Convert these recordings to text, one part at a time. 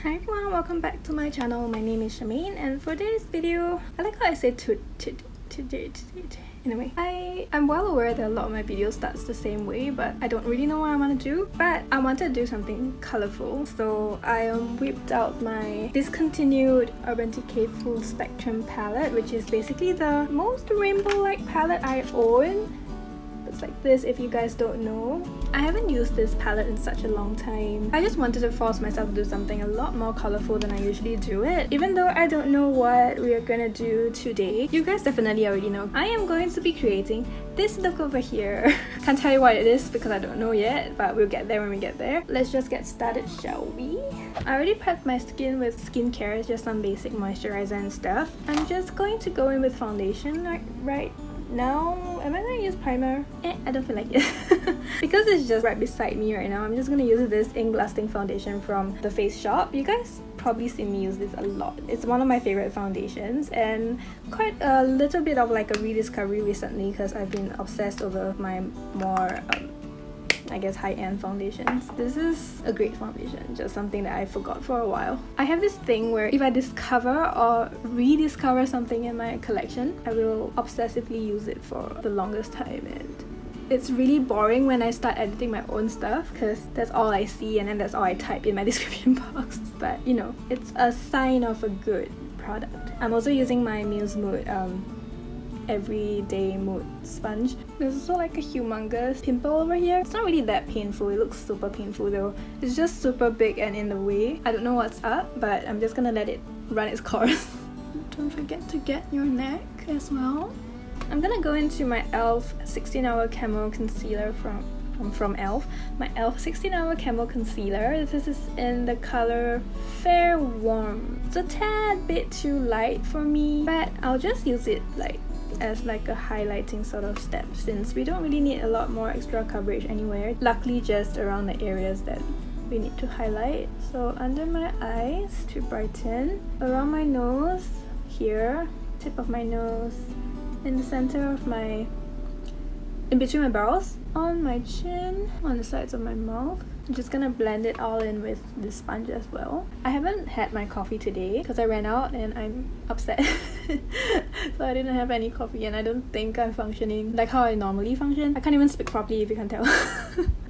Hi everyone, welcome back to my channel. My name is Charmaine, and for this video, I like how I say anyway, I'm well aware that a lot of my videos starts the same way, but I don't really know what I want to do. But I wanted to do something colorful, so I whipped out my Discontinued Urban Decay Full Spectrum palette, which is basically the most rainbow-like palette I own. It's like this if you guys don't know. I haven't used this palette in such a long time. I just wanted to force myself to do something a lot more colorful than I usually do it. Even though I don't know what we are gonna do today, you guys definitely already know. I am going to be creating this look over here. Can't tell you what it is because I don't know yet, but we'll get there when we get there. Let's just get started, shall we? I already prepped my skin with skincare, just some basic moisturizer and stuff. I'm just going to go in with foundation right now. Am I gonna use primer? I don't feel like it. Because it's just right beside me right now, I'm just gonna use this ink lasting foundation from the Face Shop. You guys probably see me use this a lot. It's one of my favorite foundations and quite a little bit of like a rediscovery recently because I've been obsessed over my more I guess high-end foundations. This is a great foundation, just something that I forgot for a while. I have this thing where if I discover or rediscover something in my collection, I will obsessively use it for the longest time, and it's really boring when I start editing my own stuff because that's all I see and then that's all I type in my description box. But you know, it's a sign of a good product. I'm also using my MUSEMOOD everyday mood sponge. There's also like a humongous pimple over here. It's not really that painful. It looks super painful though. It's just super big and in the way. I don't know what's up, but I'm just gonna let it run its course. Don't forget to get your neck as well. I'm gonna go into my e.l.f. 16-hour Camo Concealer from e.l.f. My e.l.f. 16-hour Camo Concealer. This is in the color Fair Warm. It's a tad bit too light for me, but I'll just use it like as like a highlighting sort of step since we don't really need a lot more extra coverage anywhere. Luckily just around the areas that we need to highlight. So under my eyes to brighten, around my nose here, tip of my nose, in the center of my, in between my brows, on my chin, on the sides of my mouth. I'm just gonna blend it all in with this sponge as well. I haven't had my coffee today because I ran out and I'm upset. So I didn't have any coffee and I don't think I'm functioning like how I normally function. I can't even speak properly if you can tell.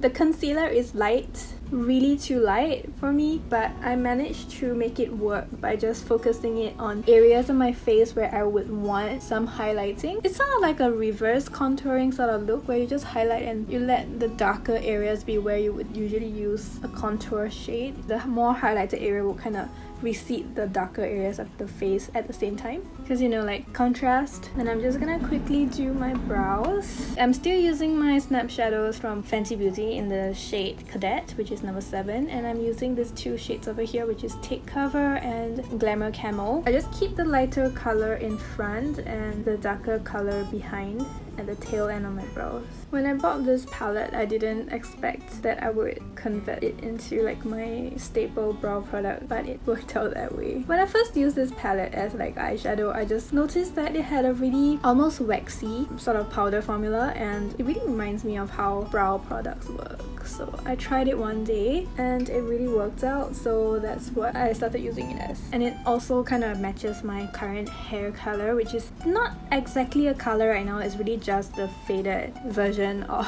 The concealer is light, really too light for me, but I managed to make it work by just focusing it on areas of my face where I would want some highlighting. It's sort of like a reverse contouring sort of look where you just highlight and you let the darker areas be where you would usually use a contour shade. The more highlighted area will kind of recede the darker areas of the face at the same time because, you know, like contrast. And I'm just gonna quickly do my brows. I'm still using my snap shadows from Fenty Beauty in the shade Cadet, which is number 7, and I'm using these two shades over here, which is Take Cover and Glamour Camo. I just keep the lighter color in front and the darker color behind at the tail end of my brows. When I bought this palette, I didn't expect that I would convert it into like my staple brow product, but it worked out that way. When I first used this palette as like eyeshadow, I just noticed that it had a really almost waxy sort of powder formula, and it really reminds me of how brow products work. So I tried it one day and it really worked out, so that's what I started using it as. And it also kind of matches my current hair color, which is not exactly a color right now. It's really just the faded version of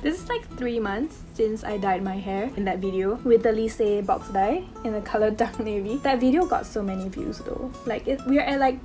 this is like 3 months since I dyed my hair in that video with the Lycée box dye in the color dark navy. That video got so many views though. Like we're at like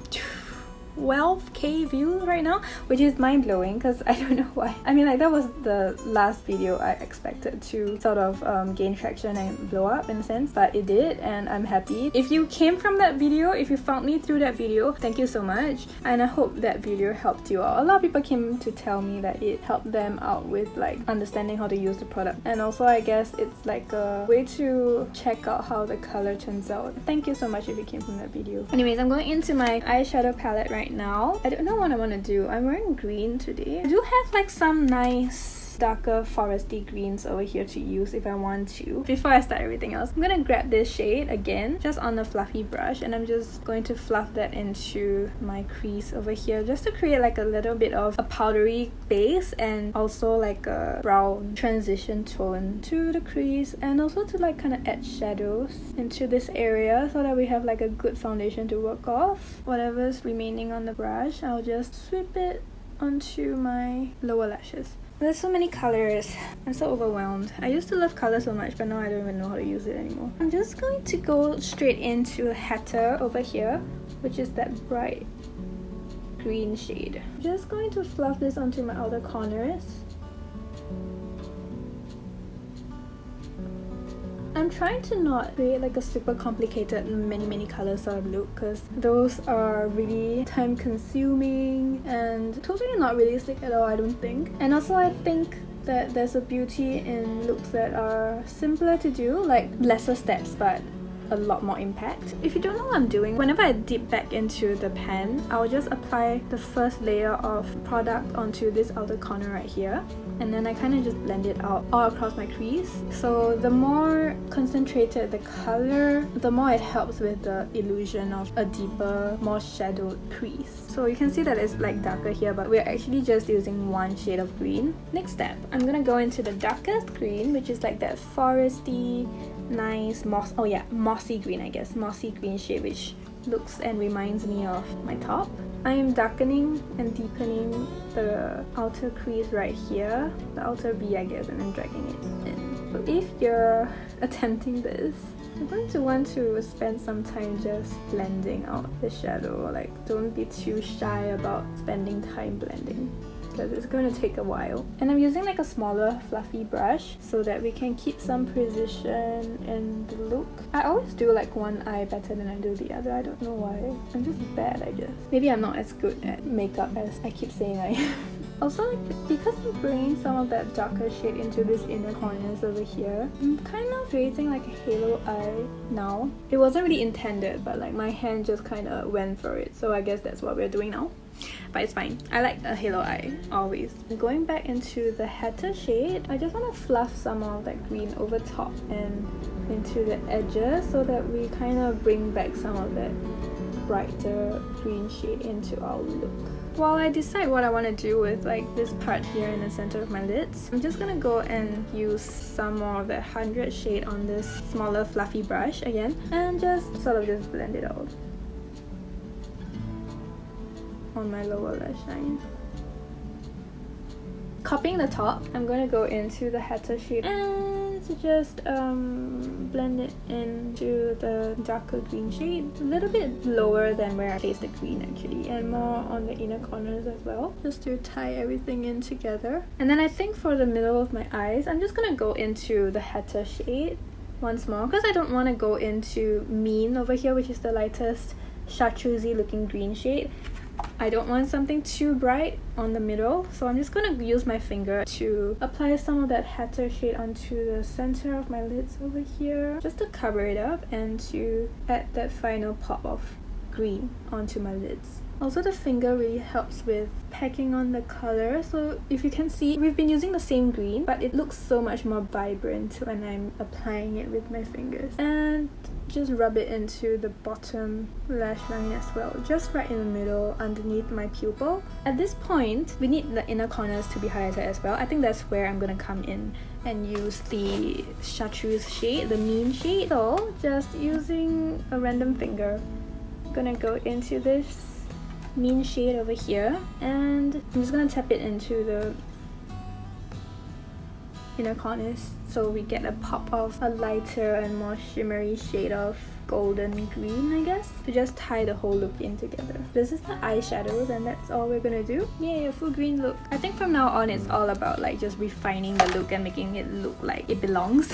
12k views right now, which is mind-blowing because I don't know why. I mean, like that was the last video I expected to sort of gain traction and blow up in a sense, but it did, and I'm happy. If you came from that video, if you found me through that video, thank you so much, and I hope that video helped you out. A lot of people came to tell me that it helped them out with like understanding how to use the product, and also I guess it's like a way to check out how the color turns out. Thank you so much if you came from that video. Anyways, I'm going into my eyeshadow palette right now. I don't know what I want to do. I'm wearing green today. I do have like some nice darker foresty greens over here to use if I want to. Before I start everything else, I'm gonna grab this shade again, just on a fluffy brush, and I'm just going to fluff that into my crease over here, just to create like a little bit of a powdery base and also like a brown transition tone to the crease, and also to like kind of add shadows into this area so that we have like a good foundation to work off. Whatever's remaining on the brush, I'll just sweep it onto my lower lashes. There's so many colors. I'm so overwhelmed. I used to love color so much, but now I don't even know how to use it anymore. I'm just going to go straight into Hatter over here, which is that bright green shade. I'm just going to fluff this onto my outer corners. I'm trying to not create like a super complicated many colors sort of look, because those are really time consuming and totally not realistic at all, I don't think. And also I think that there's a beauty in looks that are simpler to do, like lesser steps but a lot more impact. If you don't know what I'm doing, whenever I dip back into the pan, I'll just apply the first layer of product onto this outer corner right here, and then I kind of just blend it out all across my crease. So the more concentrated the color, the more it helps with the illusion of a deeper, more shadowed crease. So you can see that it's like darker here, but we're actually just using one shade of green. Next step, I'm gonna go into the darkest green, which is like that foresty, nice mossy green, I guess. Mossy green shade, which looks and reminds me of my top. I am darkening and deepening the outer crease right here, the outer V I guess, and then dragging it in. So if you're attempting this, you're going to want to spend some time just blending out the shadow. Like, don't be too shy about spending time blending, because it's going to take a while. And I'm using like a smaller fluffy brush so that we can keep some precision in the look. I always do like one eye better than I do the other. I don't know why. I'm just bad, I guess. Maybe I'm not as good at makeup as I keep saying I am. Also, like, because I'm bringing some of that darker shade into these inner corners over here, I'm kind of creating like a halo eye now. It wasn't really intended, but like my hand just kind of went for it. So I guess that's what we're doing now. But it's fine. I like a halo eye, always. Going back into the Hatter shade, I just want to fluff some of that green over top and into the edges so that we kind of bring back some of that brighter green shade into our look. While I decide what I want to do with like this part here in the center of my lids, I'm just gonna go and use some more of that 100 shade on this smaller fluffy brush again, and just sort of just blend it out on my lower lash line. Copying the top, I'm gonna go into the Hatter shade and just blend it into the darker green shade. A little bit lower than where I placed the green actually, and more on the inner corners as well, just to tie everything in together. And then I think for the middle of my eyes, I'm just gonna go into the Hatter shade once more, because I don't want to go into Mean over here, which is the lightest chartreusey looking green shade. I don't want something too bright on the middle, so I'm just going to use my finger to apply some of that Hatter shade onto the center of my lids over here, just to cover it up and to add that final pop of green onto my lids. Also, the finger really helps with packing on the color. So if you can see, we've been using the same green, but it looks so much more vibrant when I'm applying it with my fingers. And just rub it into the bottom lash line as well, just right in the middle underneath my pupil. At this point, we need the inner corners to be highlighted as well. I think that's where I'm gonna come in and use the chartreuse shade, the Mean shade. So just using a random finger, I'm gonna go into this Mean shade over here, and I'm just gonna tap it into the inner corners so we get a pop of a lighter and more shimmery shade of golden green, I guess, to just tie the whole look in together. This is the eyeshadow, and that's all we're gonna do. Yay, a full green look. I think from now on it's all about like just refining the look and making it look like it belongs.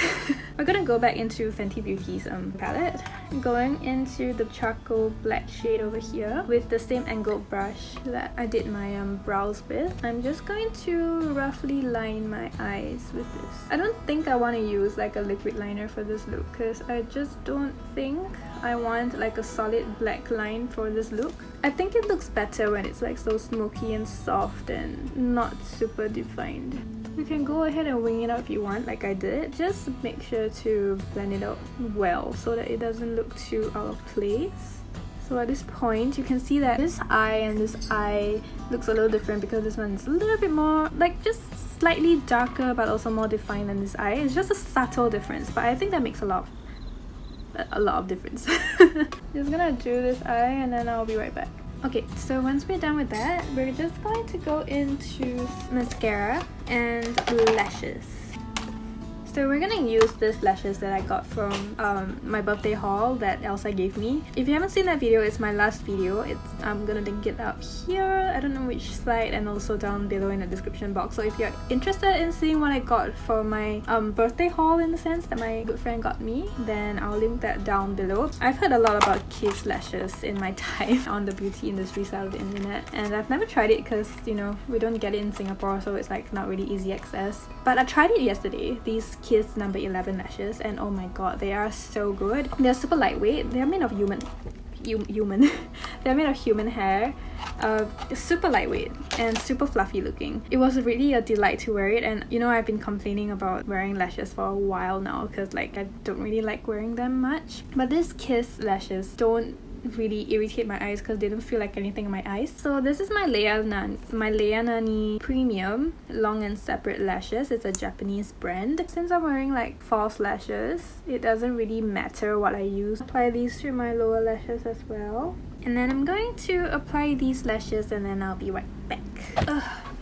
We're gonna go back into Fenty Beauty's palette, going into the charcoal black shade over here with the same angled brush that I did my brows with. I'm just going to roughly line my eyes with this. I don't think I want to use like a liquid liner for this look, because I just don't think I want like a solid black line for this look. I think it looks better when it's like so smoky and soft and not super defined. You can go ahead and wing it out if you want, like I did. Just make sure to blend it out well so that it doesn't look too out of place. So at this point, you can see that this eye and this eye looks a little different because this one is a little bit more, like, just slightly darker but also more defined than this eye. It's just a subtle difference, but I think that makes a lot of difference. Just gonna do this eye and then I'll be right back. Okay, so once we're done with that, we're just going to go into mascara and lashes. So we're gonna use these lashes that I got from my birthday haul that Elsa gave me. If you haven't seen that video, it's my last video. I'm gonna link it up here, I don't know which slide, and also down below in the description box. So if you're interested in seeing what I got for my birthday haul, in the sense that my good friend got me, then I'll link that down below. I've heard a lot about Kiss lashes in my time on the beauty industry side of the internet, and I've never tried it because, you know, we don't get it in Singapore, so it's like not really easy access. But I tried it yesterday, these Kiss number 11 lashes, and oh my god, they are so good. They're super lightweight. They're made of human they're made of human hair. Super lightweight and super fluffy looking. It was really a delight to wear it, and you know, I've been complaining about wearing lashes for a while now because like I don't really like wearing them much, but these Kiss lashes don't really irritate my eyes because they don't feel like anything in my eyes. So this is my LEANANI Premium Long and Separate Lashes. It's a Japanese brand. Since I'm wearing like false lashes, it doesn't really matter what I use. Apply these to my lower lashes as well. And then I'm going to apply these lashes and then I'll be right back.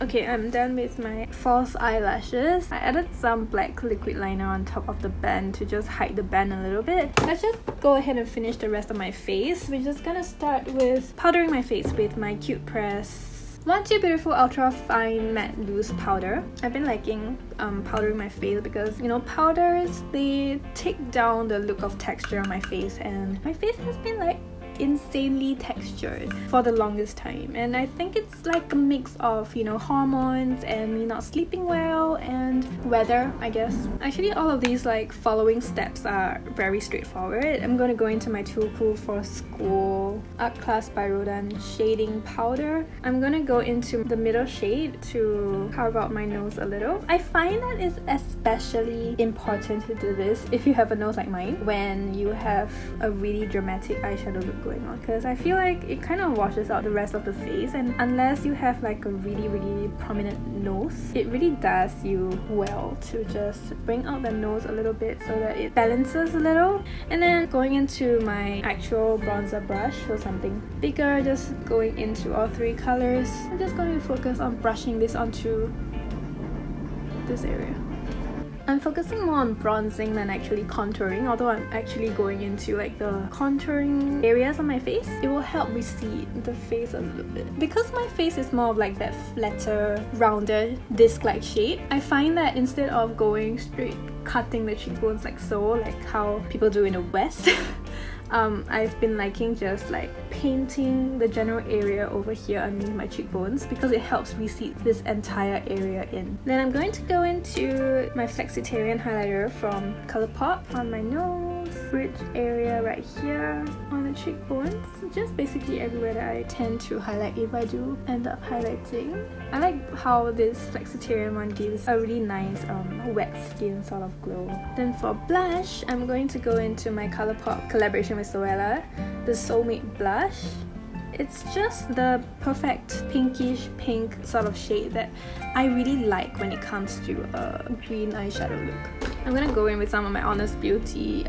Okay, I'm done with my false eyelashes. I added some black liquid liner on top of the band to just hide the band a little bit. Let's just go ahead and finish the rest of my face. We're just gonna start with powdering my face with my Cute Press 1-2 Beautiful Ultra Fine Matte Loose Powder. I've been liking powdering my face because, you know, powders, they take down the look of texture on my face, and my face has been like insanely textured for the longest time, and I think it's like a mix of, you know, hormones and me not sleeping well and weather, I guess. Actually, all of these like following steps are very straightforward. I'm going to go into my Too Cool for School Art Class by Rodin shading powder. I'm going to go into the middle shade to carve out my nose a little. I find that it's especially important to do this if you have a nose like mine when you have a really dramatic eyeshadow look going on, because I feel like it kind of washes out the rest of the face, and unless you have like a really prominent nose, it really does you well to just bring out the nose a little bit so that it balances a little. And then going into my actual bronzer brush, so something bigger, just going into all three colors. I'm just going to focus on brushing this onto this area. I'm focusing more on bronzing than actually contouring, although I'm actually going into like the contouring areas on my face. It will help recede the face a little bit. Because my face is more of like that flatter, rounded, disc-like shape, I find that instead of going straight cutting the cheekbones like so, like how people do in the West, I've been liking just like painting the general area over here underneath my cheekbones because it helps recede this entire area in. Then I'm going to go into my Flexitarian highlighter from COLOURPOP on my nose, bridge area right here, on the cheekbones, just basically everywhere that I tend to highlight if I do end up highlighting. I like how this Flexitarian one gives a really nice wet skin sort of glow. Then for blush, I'm going to go into my COLOURPOP collaboration with Zoella, the Soulmate blush. It's just the perfect pinkish pink sort of shade that I really like when it comes to a green eyeshadow look. I'm gonna go in with some of my Honest Beauty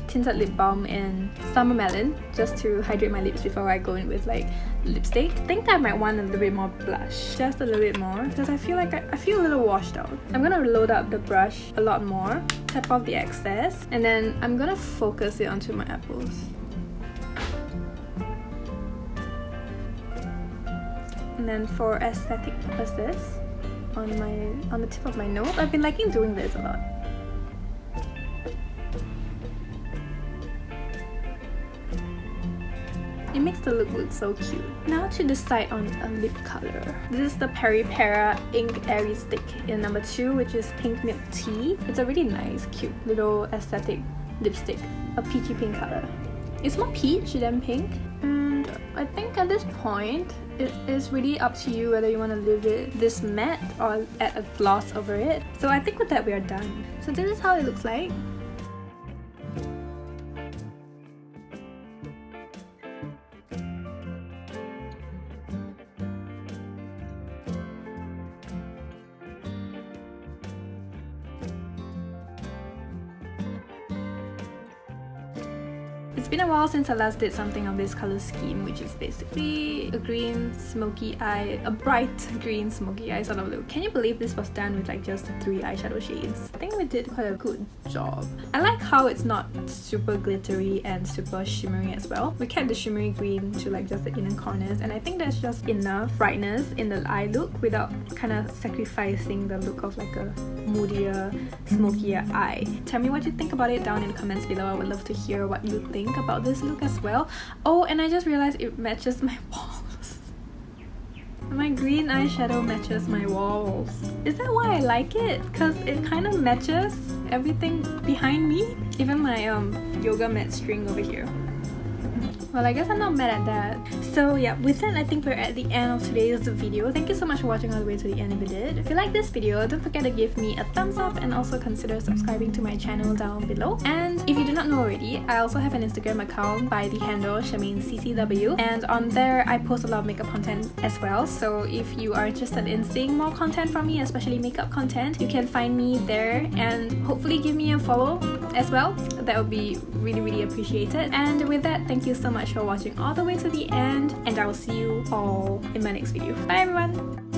Tinted Lip Balm in Summer Melon just to hydrate my lips before I go in with like lipstick. I think I might want a little bit more blush, just a little bit more, because I feel like I feel a little washed out. I'm gonna load up the brush a lot more, tap off the excess, and then I'm gonna focus it onto my apples. And then for aesthetic purposes, on the tip of my nose, I've been liking doing this a lot. It makes the look so cute. Now to decide on a lip color. This is the PERIPERA Ink Airy Stick in number 2, which is Pink Milk Tea. It's a really nice, cute little aesthetic lipstick, a peachy pink color. It's more peach than pink. And here. I think at this point, it is really up to you whether you want to leave it this matte or add a gloss over it. So I think with that we are done. So this is how it looks like. It's been a while since I last did something of this color scheme, which is basically a green smoky eye, a bright green smoky eye sort of look. Can you believe this was done with like just 3 eyeshadow shades? I think we did quite a good job. I like how it's not super glittery and super shimmery as well. We kept the shimmery green to like just the inner corners, and I think there's just enough brightness in the eye look without kind of sacrificing the look of like a moodier, smokier eye. Tell me what you think about it down in the comments below. I would love to hear what you think about this look as well. Oh, and I just realized it matches my walls. My green eyeshadow matches my walls. Is that why I like it? Because it kind of matches everything behind me. Even my yoga mat string over here. Well, I guess I'm not mad at that. So yeah, with that, I think we're at the end of today's video. Thank you so much for watching all the way to the end if you did. If you like this video, don't forget to give me a thumbs up and also consider subscribing to my channel down below. And if you do not know already, I also have an Instagram account by the handle SharmaineCCW, and on there I post a lot of makeup content as well. So if you are interested in seeing more content from me, especially makeup content, you can find me there and hopefully give me a follow as well. That would be really appreciated. And with that, thank you so much for watching all the way to the end, and I will see you all in my next video. Bye everyone!